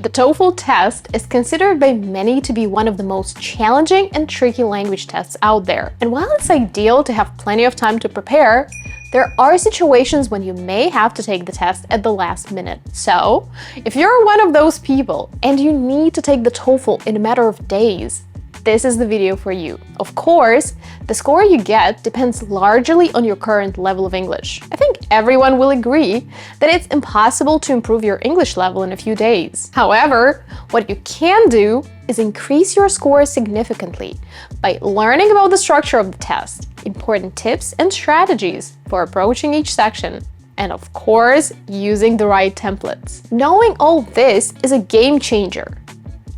The TOEFL test is considered by many to be one of the most challenging and tricky language tests out there. And while it's ideal to have plenty of time to prepare, there are situations when you may have to take the test at the last minute. So, if you're one of those people and you need to take the TOEFL in a matter of days, this is the video for you. Of course, the score you get depends largely on your current level of English. I think everyone will agree that it's impossible to improve your English level in a few days. However, what you can do is increase your score significantly by learning about the structure of the test, important tips and strategies for approaching each section, and of course, using the right templates. Knowing all this is a game changer.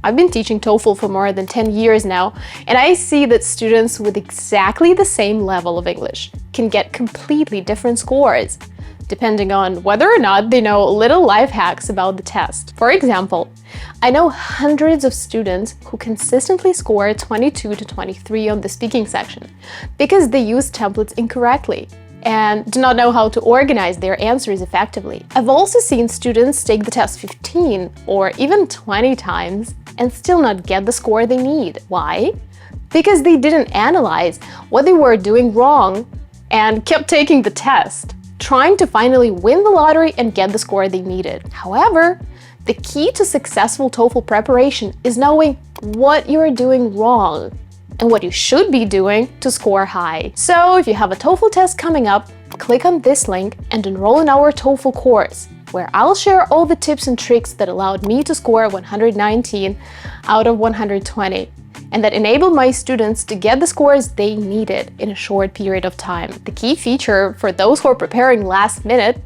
I've been teaching TOEFL for more than 10 years now, and I see that students with exactly the same level of English can get completely different scores, depending on whether or not they know little life hacks about the test. For example, I know hundreds of students who consistently score 22 to 23 on the speaking section because they use templates incorrectly and do not know how to organize their answers effectively. I've also seen students take the test 15 or even 20 times and still not get the score they need. Why? Because they didn't analyze what they were doing wrong and kept taking the test, trying to finally win the lottery and get the score they needed. However, the key to successful TOEFL preparation is knowing what you're doing wrong and what you should be doing to score high. So if you have a TOEFL test coming up, click on this link and enroll in our TOEFL course, where I'll share all the tips and tricks that allowed me to score 119 out of 120, and that enabled my students to get the scores they needed in a short period of time. The key feature for those who are preparing last minute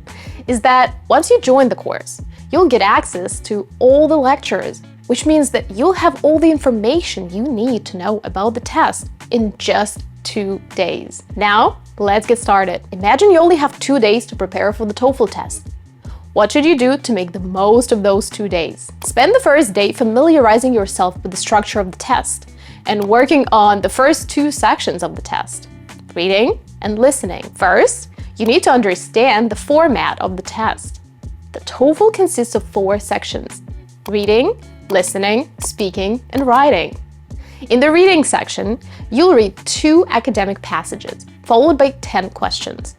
is that once you join the course, you'll get access to all the lectures, which means that you'll have all the information you need to know about the test in just 2 days. Now, let's get started. Imagine you only have 2 days to prepare for the TOEFL test. What should you do to make the most of those 2 days? Spend the first day familiarizing yourself with the structure of the test and working on the first 2 sections of the test, reading and listening. First, you need to understand the format of the test. The TOEFL consists of 4 sections: reading, listening, speaking, and writing. In the reading section, you'll read 2 academic passages, followed by 10 questions.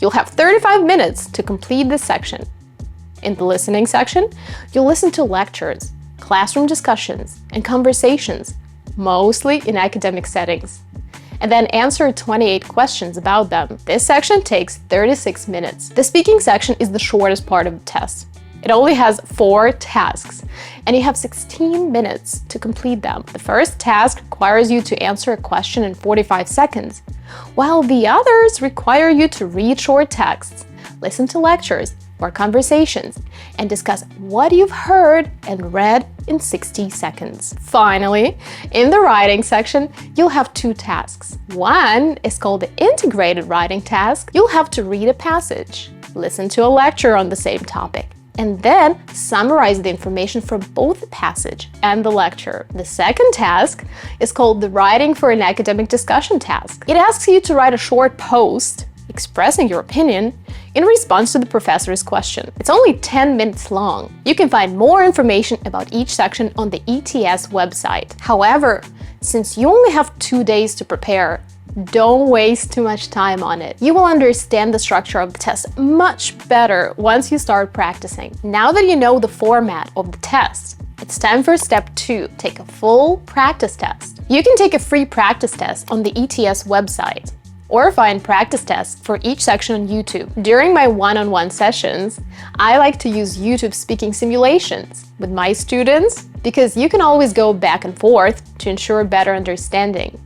You'll have 35 minutes to complete this section. In the listening section, you'll listen to lectures, classroom discussions, and conversations, mostly in academic settings, and then answer 28 questions about them. This section takes 36 minutes. The speaking section is the shortest part of the test. It only has 4 tasks, and you have 16 minutes to complete them. The first task requires you to answer a question in 45 seconds, while the others require you to read short texts, listen to lectures or conversations, and discuss what you've heard and read in 60 seconds. Finally, in the writing section, you'll have 2 tasks. One is called the integrated writing task. You'll have to read a passage, listen to a lecture on the same topic, and then summarize the information from both the passage and the lecture. The second task is called the Writing for an Academic Discussion task. It asks you to write a short post expressing your opinion in response to the professor's question. It's only 10 minutes long. You can find more information about each section on the ETS website. However, since you only have 2 days to prepare, don't waste too much time on it. You will understand the structure of the test much better once you start practicing. Now that you know the format of the test, it's time for step 2, take a full practice test. You can take a free practice test on the ETS website, or find practice tests for each section on YouTube. During my one-on-one sessions, I like to use YouTube speaking simulations with my students because you can always go back and forth to ensure better understanding.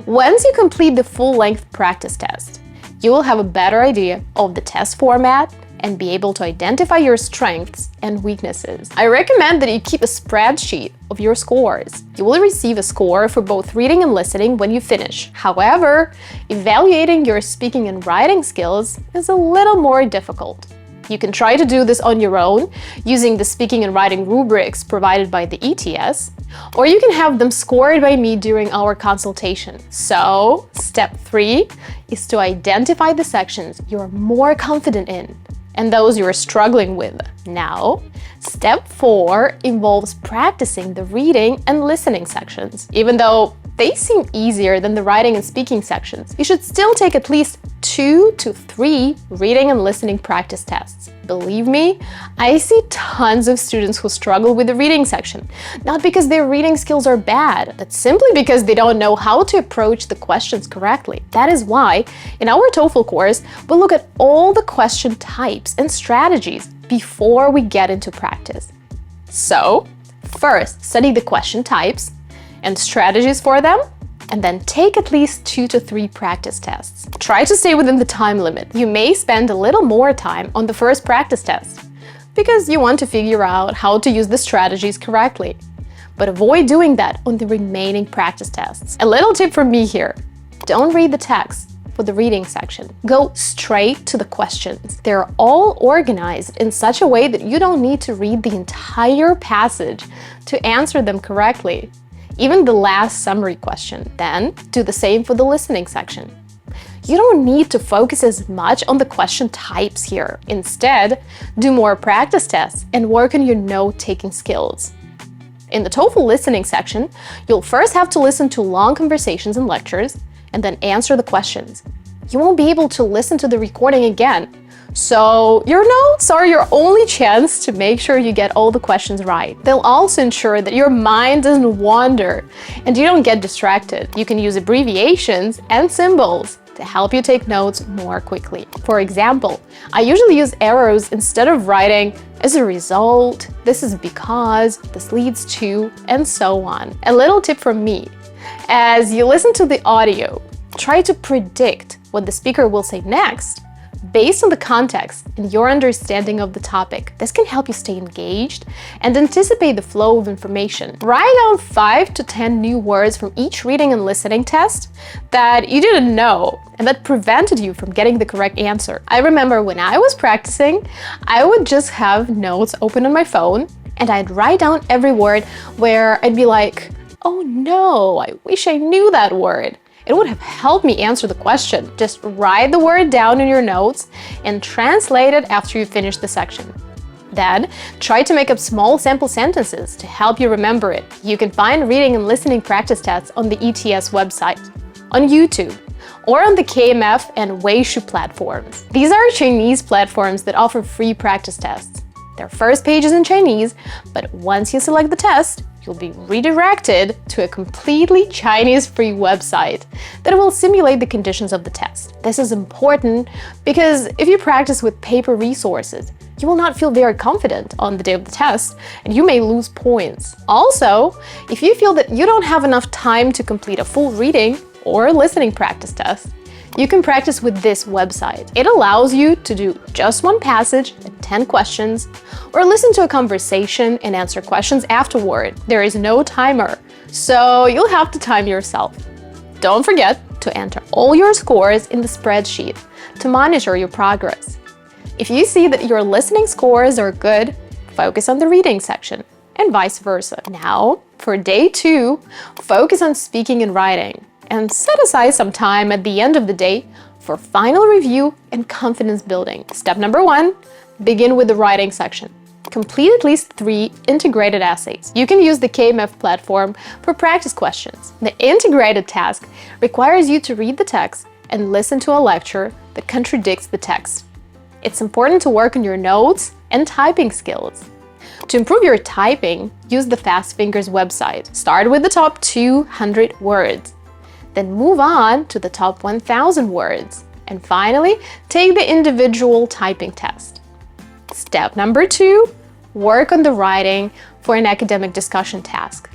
Once you complete the full-length practice test, you will have a better idea of the test format and be able to identify your strengths and weaknesses. I recommend that you keep a spreadsheet of your scores. You will receive a score for both reading and listening when you finish. However, evaluating your speaking and writing skills is a little more difficult. You can try to do this on your own using the speaking and writing rubrics provided by the ETS, or you can have them scored by me during our consultation. So, step 3 is to identify the sections you're more confident in and those you are struggling with. Now, step 4 involves practicing the reading and listening sections. Even though they seem easier than the writing and speaking sections, you should still take at least 2 to 3 reading and listening practice tests. Believe me, I see tons of students who struggle with the reading section, not because their reading skills are bad, but simply because they don't know how to approach the questions correctly. That is why, in our TOEFL course, we look at all the question types and strategies before we get into practice. So, first, study the question types and strategies for them, and then take at least 2 to 3 practice tests. Try to stay within the time limit. You may spend a little more time on the first practice test because you want to figure out how to use the strategies correctly. But avoid doing that on the remaining practice tests. A little tip from me here: don't read the text for the reading section. Go straight to the questions. They're all organized in such a way that you don't need to read the entire passage to answer them correctly, even the last summary question. Then, do the same for the listening section. You don't need to focus as much on the question types here. Instead, do more practice tests and work on your note-taking skills. In the TOEFL listening section, you'll first have to listen to long conversations and lectures, and then answer the questions. You won't be able to listen to the recording again, so your notes are your only chance to make sure you get all the questions right. They'll also ensure that your mind doesn't wander and you don't get distracted. You can use abbreviations and symbols to help you take notes more quickly. For example, I usually use arrows instead of writing "as a result," "this is because," "this leads to," and so on. A little tip from me: as you listen to the audio, try to predict what the speaker will say next based on the context and your understanding of the topic. This can help you stay engaged and anticipate the flow of information. Write down 5 to 10 new words from each reading and listening test that you didn't know and that prevented you from getting the correct answer. I remember when I was practicing, I would just have notes open on my phone and I'd write down every word where I'd be like, "Oh no, I wish I knew that word." It would have helped me answer the question. Just write the word down in your notes and translate it after you finish the section. Then, try to make up small sample sentences to help you remember it. You can find reading and listening practice tests on the ETS website, on YouTube, or on the KMF and Weishu platforms. These are Chinese platforms that offer free practice tests. Their first page is in Chinese, but once you select the test, you'll be redirected to a completely Chinese-free website that will simulate the conditions of the test. This is important because if you practice with paper resources, you will not feel very confident on the day of the test, and you may lose points. Also, if you feel that you don't have enough time to complete a full reading or listening practice test, you can practice with this website. It allows you to do just one passage and 10 questions, or listen to a conversation and answer questions afterward. There is no timer, so you'll have to time yourself. Don't forget to enter all your scores in the spreadsheet to monitor your progress. If you see that your listening scores are good, focus on the reading section, and vice versa. Now, for day 2, focus on speaking and writing, and set aside some time at the end of the day for final review and confidence building. Step number 1, begin with the writing section. Complete at least 3 integrated essays. You can use the KMF platform for practice questions. The integrated task requires you to read the text and listen to a lecture that contradicts the text. It's important to work on your notes and typing skills. To improve your typing, use the Fast Fingers website. Start with the top 200 words. Then move on to the top 1,000 words. And finally, take the individual typing test. Step number 2, work on the writing for an academic discussion task.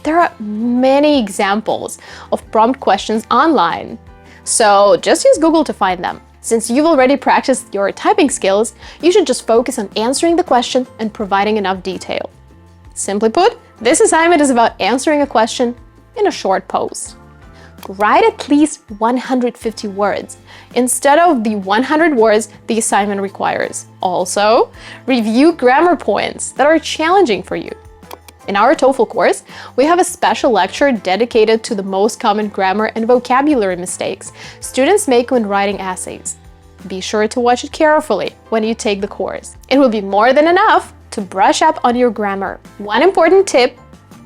There are many examples of prompt questions online, so just use Google to find them. Since you've already practiced your typing skills, you should just focus on answering the question and providing enough detail. Simply put, this assignment is about answering a question in a short post. Write at least 150 words instead of the 100 words the assignment requires. Also, review grammar points that are challenging for you. In our TOEFL course, we have a special lecture dedicated to the most common grammar and vocabulary mistakes students make when writing essays. be sure to watch it carefully when you take the course. It will be more than enough to brush up on your grammar. One important tip: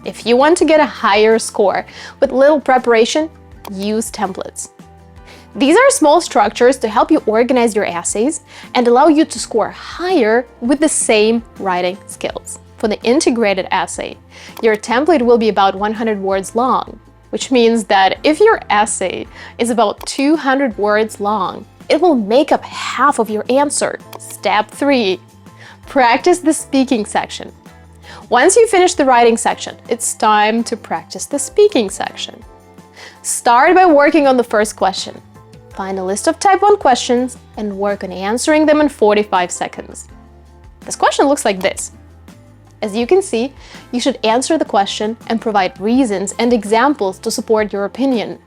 if you want to get a higher score with little preparation, use templates. These are small structures to help you organize your essays and allow you to score higher with the same writing skills. For the integrated essay, your template will be about 100 words long, which means that if your essay is about 200 words long, it will make up half of your answer. Step 3. Practice the speaking section. Once you finish the writing section, it's time to practice the speaking section. Start by working on the first question. Find a list of type 1 questions and work on answering them in 45 seconds. This question looks like this. As you can see, you should answer the question and provide reasons and examples to support your opinion.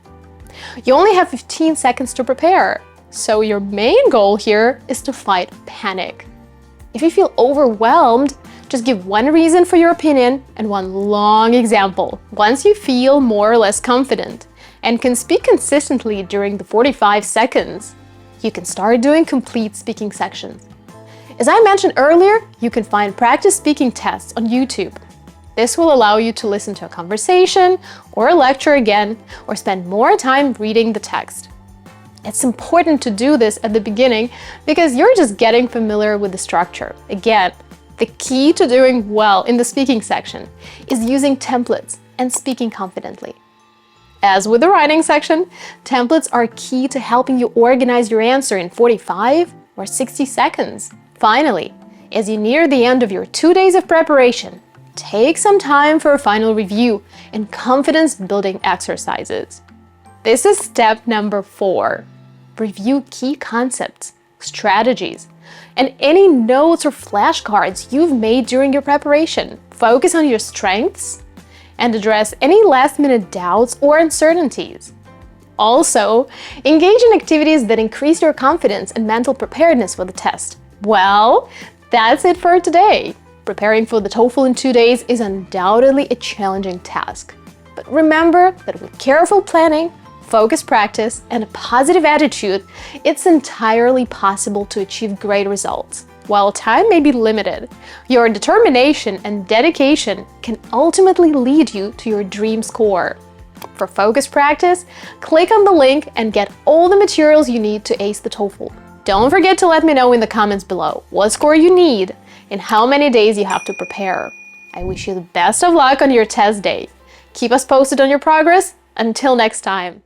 You only have 15 seconds to prepare, so your main goal here is to fight panic. If you feel overwhelmed, just give one reason for your opinion and one long example. Once you feel more or less confident and can speak consistently during the 45 seconds, you can start doing complete speaking sections. As I mentioned earlier, you can find practice speaking tests on YouTube. This will allow you to listen to a conversation or a lecture again, or spend more time reading the text. It's important to do this at the beginning because you're just getting familiar with the structure. Again, the key to doing well in the speaking section is using templates and speaking confidently. As with the writing section, templates are key to helping you organize your answer in 45 or 60 seconds. Finally, as you near the end of your 2 days of preparation, take some time for a final review and confidence-building exercises. This is step number 4. Review key concepts, strategies, and any notes or flashcards you've made during your preparation. Focus on your strengths and address any last-minute doubts or uncertainties. Also, engage in activities that increase your confidence and mental preparedness for the test. Well, that's it for today. Preparing for the TOEFL in 2 days is undoubtedly a challenging task. But remember that with careful planning, focused practice, and a positive attitude, it's entirely possible to achieve great results. While time may be limited, your determination and dedication can ultimately lead you to your dream score. For focused practice, click on the link and get all the materials you need to ace the TOEFL. Don't forget to let me know in the comments below what score you need and how many days you have to prepare. I wish you the best of luck on your test day. Keep us posted on your progress. Until next time.